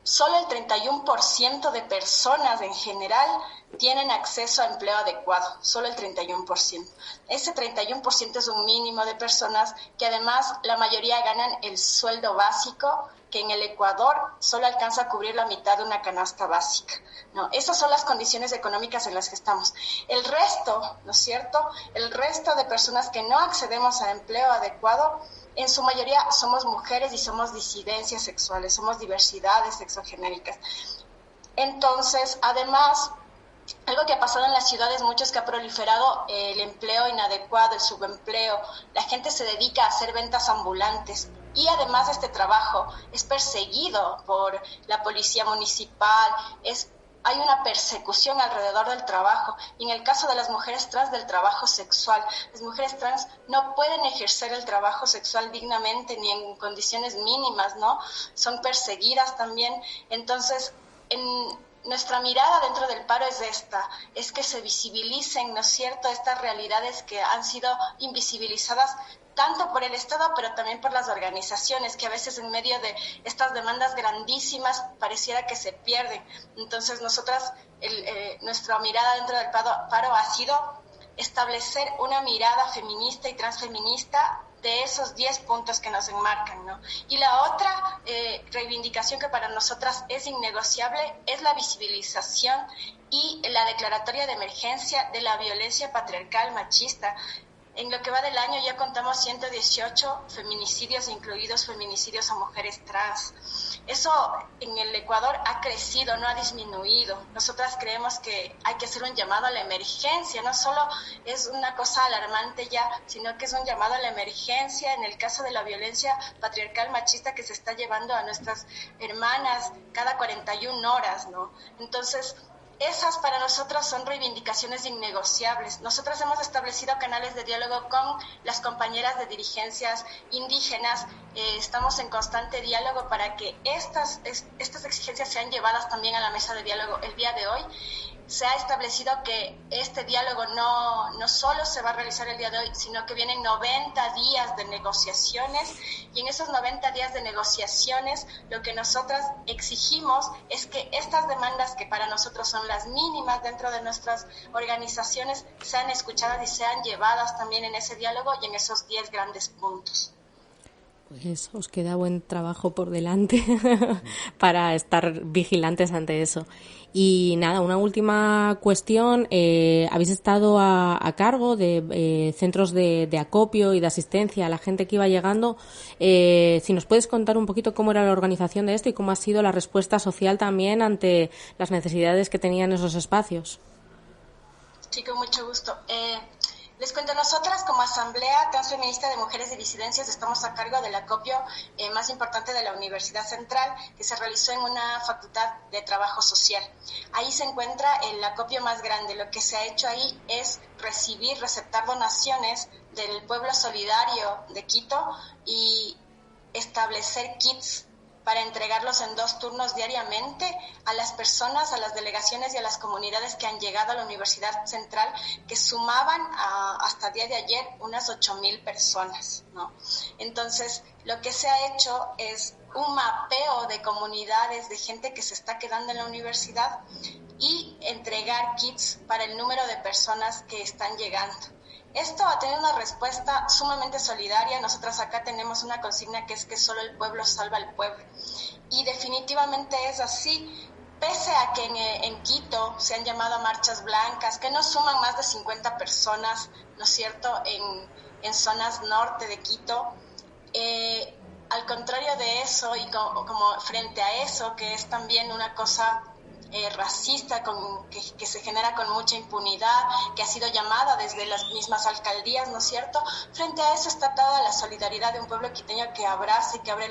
solo el 31% de personas en general tienen acceso a empleo adecuado, solo el 31%. Ese 31% es un mínimo de personas que además la mayoría ganan el sueldo básico, que en el Ecuador solo alcanza a cubrir la mitad de una canasta básica, ¿no? Esas son las condiciones económicas en las que estamos. El resto, ¿no es cierto? El resto de personas que no accedemos a empleo adecuado, en su mayoría somos mujeres y somos disidencias sexuales, somos diversidades sexogenéricas. Entonces, además, algo que ha pasado en las ciudades mucho es que ha proliferado el empleo inadecuado, el subempleo. La gente se dedica a hacer ventas ambulantes y además este trabajo es perseguido por la policía municipal, hay una persecución alrededor del trabajo, y en el caso de las mujeres trans, del trabajo sexual. Las mujeres trans no pueden ejercer el trabajo sexual dignamente ni en condiciones mínimas, ¿no? Son perseguidas también. Entonces, nuestra mirada dentro del paro es que se visibilicen, ¿no es cierto?, estas realidades que han sido invisibilizadas tanto por el Estado, pero también por las organizaciones, que a veces en medio de estas demandas grandísimas pareciera que se pierden. Entonces, nosotras, nuestra mirada dentro del paro ha sido establecer una mirada feminista y transfeminista de esos 10 puntos que nos enmarcan, ¿no? Y la otra reivindicación que para nosotras es innegociable es la visibilización y la declaratoria de emergencia de la violencia patriarcal machista. En lo que va del año ya contamos 118 feminicidios, incluidos feminicidios a mujeres trans. Eso en el Ecuador ha crecido, no ha disminuido. Nosotras creemos que hay que hacer un llamado a la emergencia. No solo es una cosa alarmante ya, sino que es un llamado a la emergencia en el caso de la violencia patriarcal machista que se está llevando a nuestras hermanas cada 41 horas, ¿no? Entonces, esas para nosotros son reivindicaciones innegociables. Nosotros hemos establecido canales de diálogo con las compañeras de dirigencias indígenas. Estamos en constante diálogo para que estas exigencias sean llevadas también a la mesa de diálogo. El día de hoy se ha establecido que este diálogo no solo se va a realizar el día de hoy, sino que vienen 90 días de negociaciones, y en esos 90 días de negociaciones lo que nosotras exigimos es que estas demandas, que para nosotros son las mínimas dentro de nuestras organizaciones, sean escuchadas y sean llevadas también en ese diálogo y en esos 10 grandes puntos. Pues os queda buen trabajo por delante para estar vigilantes ante eso. Y nada, una última cuestión. Habéis estado a cargo de centros de acopio y de asistencia a la gente que iba llegando. Si nos puedes contar un poquito cómo era la organización de esto y cómo ha sido la respuesta social también ante las necesidades que tenían esos espacios. Sí, con mucho gusto. Les cuento, nosotras como Asamblea Transfeminista de Mujeres de Disidencias estamos a cargo del acopio más importante de la Universidad Central, que se realizó en una facultad de trabajo social. Ahí se encuentra el acopio más grande. Lo que se ha hecho ahí es receptar donaciones del pueblo solidario de Quito y establecer kits para entregarlos en 2 turnos diariamente a las personas, a las delegaciones y a las comunidades que han llegado a la Universidad Central, que sumaban hasta el día de ayer unas 8,000 personas, ¿no? Entonces, lo que se ha hecho es un mapeo de comunidades, de gente que se está quedando en la universidad, y entregar kits para el número de personas que están llegando. Esto ha tenido una respuesta sumamente solidaria. Nosotras acá tenemos una consigna que es que solo el pueblo salva al pueblo. Y definitivamente es así, pese a que en Quito se han llamado a marchas blancas, que no suman más de 50 personas, ¿no es cierto?, en zonas norte de Quito. Al contrario de eso, y como frente a eso, que es también una cosa racista que se genera con mucha impunidad, que ha sido llamada desde las mismas alcaldías, ¿no es cierto? Frente a eso está toda la solidaridad de un pueblo quiteño que abraza y que abre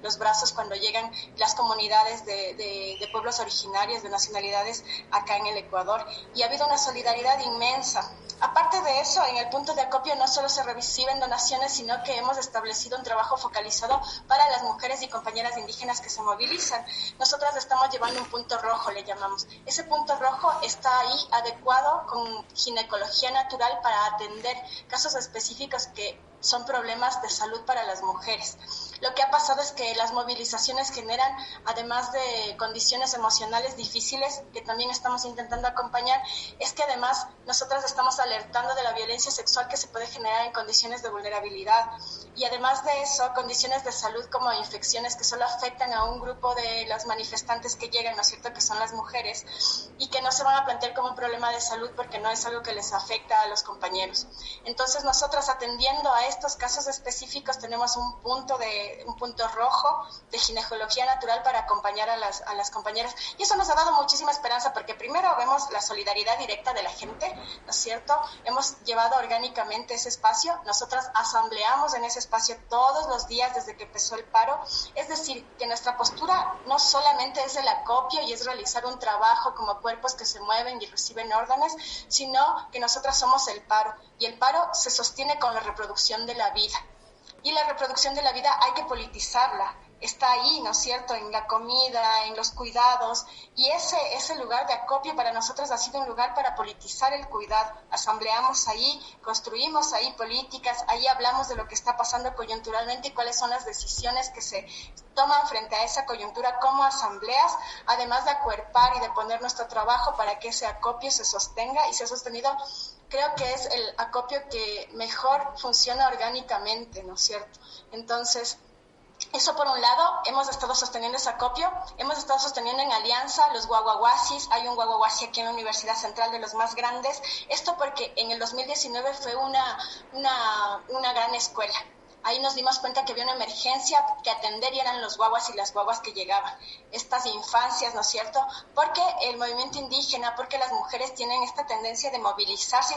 los brazos cuando llegan las comunidades de pueblos originarios, de nacionalidades acá en el Ecuador, y ha habido una solidaridad inmensa. Aparte de eso, en el punto de acopio no solo se reciben donaciones, sino que hemos establecido un trabajo focalizado para las mujeres y compañeras indígenas que se movilizan. Nosotras estamos llevando un punto rojo, le llamamos. Ese punto rojo está ahí adecuado con ginecología natural para atender casos específicos que son problemas de salud para las mujeres. Lo que ha pasado es que las movilizaciones generan, además de condiciones emocionales difíciles, que también estamos intentando acompañar, es que además nosotras estamos alertando de la violencia sexual que se puede generar en condiciones de vulnerabilidad. Y además de eso, condiciones de salud como infecciones que solo afectan a un grupo de las manifestantes que llegan, ¿no es cierto?, que son las mujeres, y que no se van a plantear como un problema de salud porque no es algo que les afecta a los compañeros. Entonces nosotras, atendiendo a estos casos específicos, tenemos un punto rojo de ginecología natural para acompañar a las compañeras, y eso nos ha dado muchísima esperanza porque primero vemos la solidaridad directa de la gente, ¿no es cierto? Hemos llevado orgánicamente ese espacio, nosotras asambleamos en ese espacio todos los días desde que empezó el paro, es decir, que nuestra postura no solamente es el acopio y es realizar un trabajo como cuerpos que se mueven y reciben órdenes, sino que nosotras somos el paro, y el paro se sostiene con la reproducción de la vida. Y la reproducción de la vida hay que politizarla, está ahí, ¿no es cierto?, en la comida, en los cuidados, y ese lugar de acopio para nosotros ha sido un lugar para politizar el cuidado. Asambleamos ahí, construimos ahí políticas, ahí hablamos de lo que está pasando coyunturalmente y cuáles son las decisiones que se toman frente a esa coyuntura como asambleas, además de acuerpar y de poner nuestro trabajo para que ese acopio se sostenga y se ha sostenido. Creo que es el acopio que mejor funciona orgánicamente, ¿no es cierto? Entonces, eso por un lado, hemos estado sosteniendo ese acopio, hemos estado sosteniendo en alianza los guaguaguasis, hay un guaguaguasi aquí en la Universidad Central de los más grandes, esto porque en el 2019 fue una gran escuela. Ahí nos dimos cuenta que había una emergencia que atender y eran los guaguas y las guaguas que llegaban, estas infancias, ¿no es cierto? Porque el movimiento indígena, porque las mujeres tienen esta tendencia de movilizarse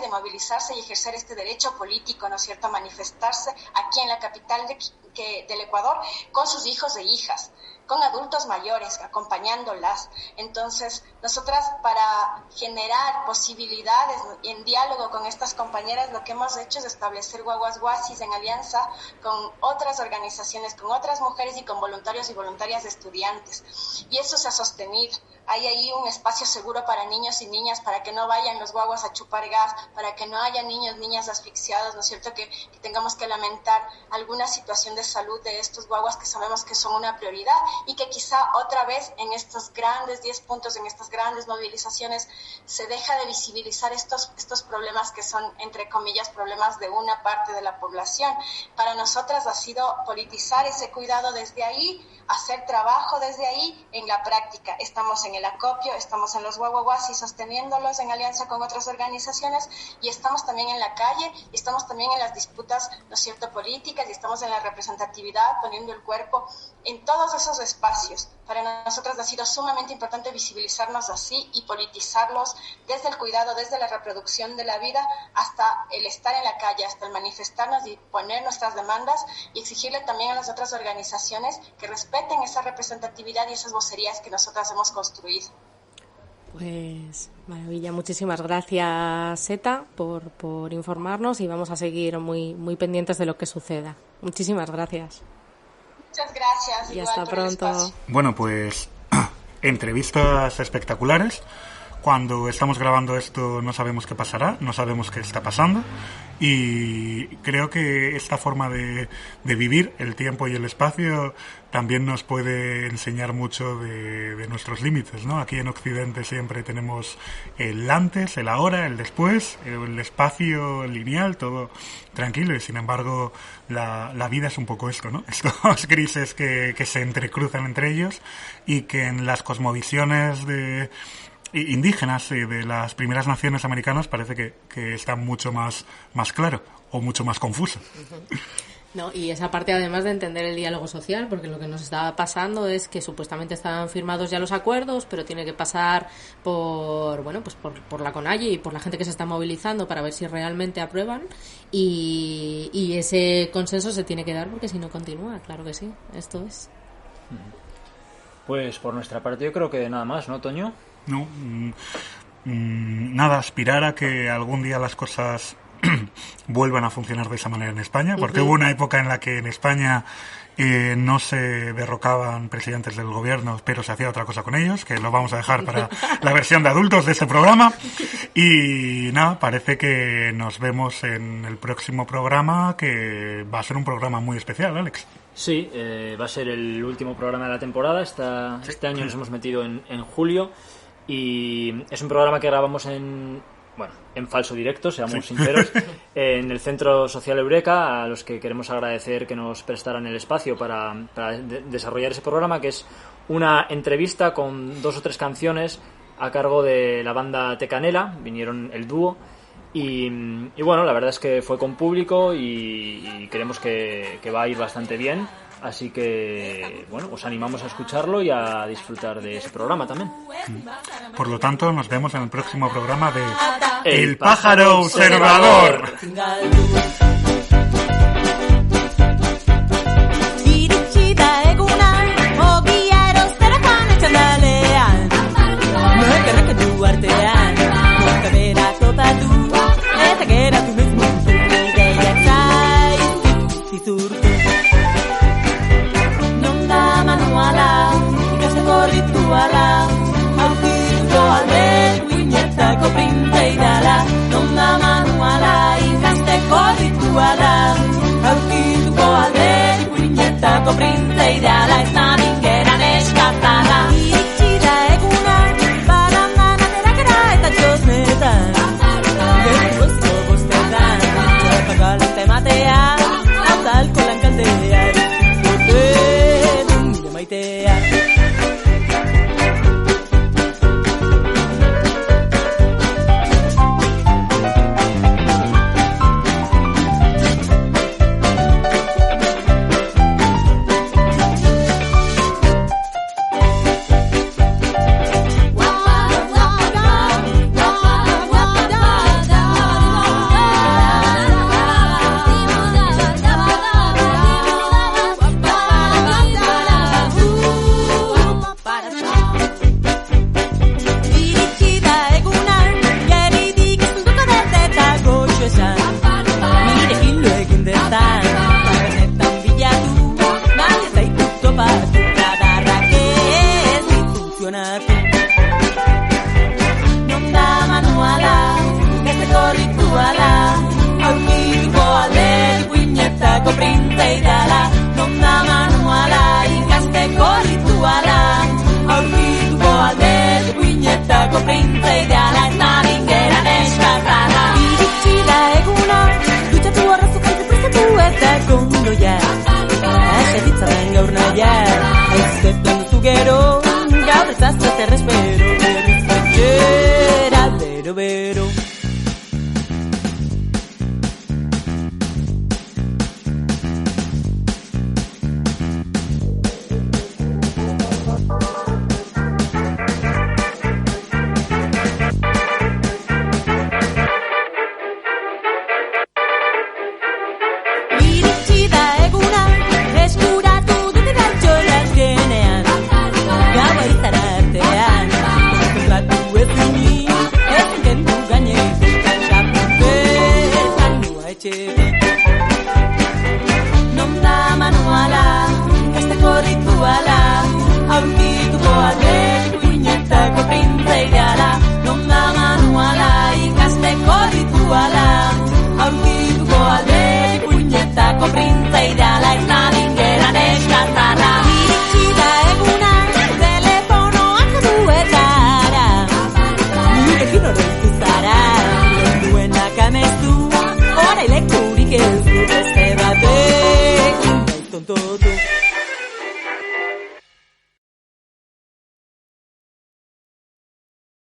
y ejercer este derecho político, ¿no es cierto?, a manifestarse aquí en la capital del Ecuador con sus hijos e hijas, con adultos mayores, acompañándolas. Entonces, nosotras, para generar posibilidades en diálogo con estas compañeras, lo que hemos hecho es establecer guaguasguasis en alianza con otras organizaciones, con otras mujeres y con voluntarios y voluntarias de estudiantes. Y eso se ha sostenido. Hay ahí un espacio seguro para niños y niñas, para que no vayan los guaguas a chupar gas, para que no haya niños, niñas asfixiados, ¿no es cierto?, que tengamos que lamentar alguna situación de salud de estos guaguas que sabemos que son una prioridad y que quizá otra vez en estos grandes 10 puntos, en estas grandes movilizaciones, se deja de visibilizar estos problemas que son, entre comillas, problemas de una parte de la población. Para nosotras ha sido politizar ese cuidado desde ahí, hacer trabajo desde ahí en la práctica. Estamos en el acopio, estamos en los guaguaguasis sosteniéndolos en alianza con otras organizaciones y estamos también en la calle, y estamos también en las disputas, ¿no es cierto?, políticas, y estamos en la representatividad, poniendo el cuerpo en todos esos espacios. Para nosotros ha sido sumamente importante visibilizarnos así y politizarlos desde el cuidado, desde la reproducción de la vida, hasta el estar en la calle, hasta el manifestarnos y poner nuestras demandas y exigirle también a las otras organizaciones que respeten esa representatividad y esas vocerías que nosotras hemos construido. Pues maravilla, muchísimas gracias, Zeta, por informarnos, y vamos a seguir muy pendientes de lo que suceda. Muchísimas gracias. Muchas gracias. Y hasta pronto. Bueno, pues entrevistas espectaculares. Cuando estamos grabando esto no sabemos qué pasará, no sabemos qué está pasando, y creo que esta forma de vivir el tiempo y el espacio también nos puede enseñar mucho de nuestros límites, ¿no? Aquí en Occidente siempre tenemos el antes, el ahora, el después, el espacio lineal, todo tranquilo, y sin embargo la vida es un poco esto, ¿no? Estos grises que se entrecruzan entre ellos, y que en las cosmovisiones indígenas de las primeras naciones americanas parece que está mucho más claro o mucho más confuso. No, y esa parte, además de entender el diálogo social, porque lo que nos estaba pasando es que supuestamente estaban firmados ya los acuerdos, pero tiene que pasar por la CONAIE y por la gente que se está movilizando para ver si realmente aprueban, y ese consenso se tiene que dar, porque si no continúa, claro que sí, esto es. Pues por nuestra parte yo creo que nada más, ¿no, Toño? No, nada, aspirar a que algún día las cosas vuelvan a funcionar de esa manera en España, porque hubo una época en la que en España no se derrocaban presidentes del gobierno, pero se hacía otra cosa con ellos, que lo vamos a dejar para la versión de adultos de este programa. Y nada, parece que nos vemos en el próximo programa, que va a ser un programa muy especial, Alex. Sí, va a ser el último programa de la temporada. Este año nos hemos metido en julio y es un programa que grabamos en falso directo, seamos sinceros, en el Centro Social Eureka, a los que queremos agradecer que nos prestaran el espacio para desarrollar ese programa, que es una entrevista con 2 o 3 canciones a cargo de la banda Tecanela. Vinieron el dúo y bueno, la verdad es que fue con público y creemos que va a ir bastante bien. Así que, bueno, os animamos a escucharlo y a disfrutar de ese programa también. Por lo tanto, nos vemos en el próximo programa de El Pájaro Observador. Printze ideala ez da bingeran eskatzara. Iritsi da eguna, barandan aterakera eta txosnetan. Gertuzko bostetan, txapakal ematea, hau da alkoholan kaldea, bote dun maitea. Tonto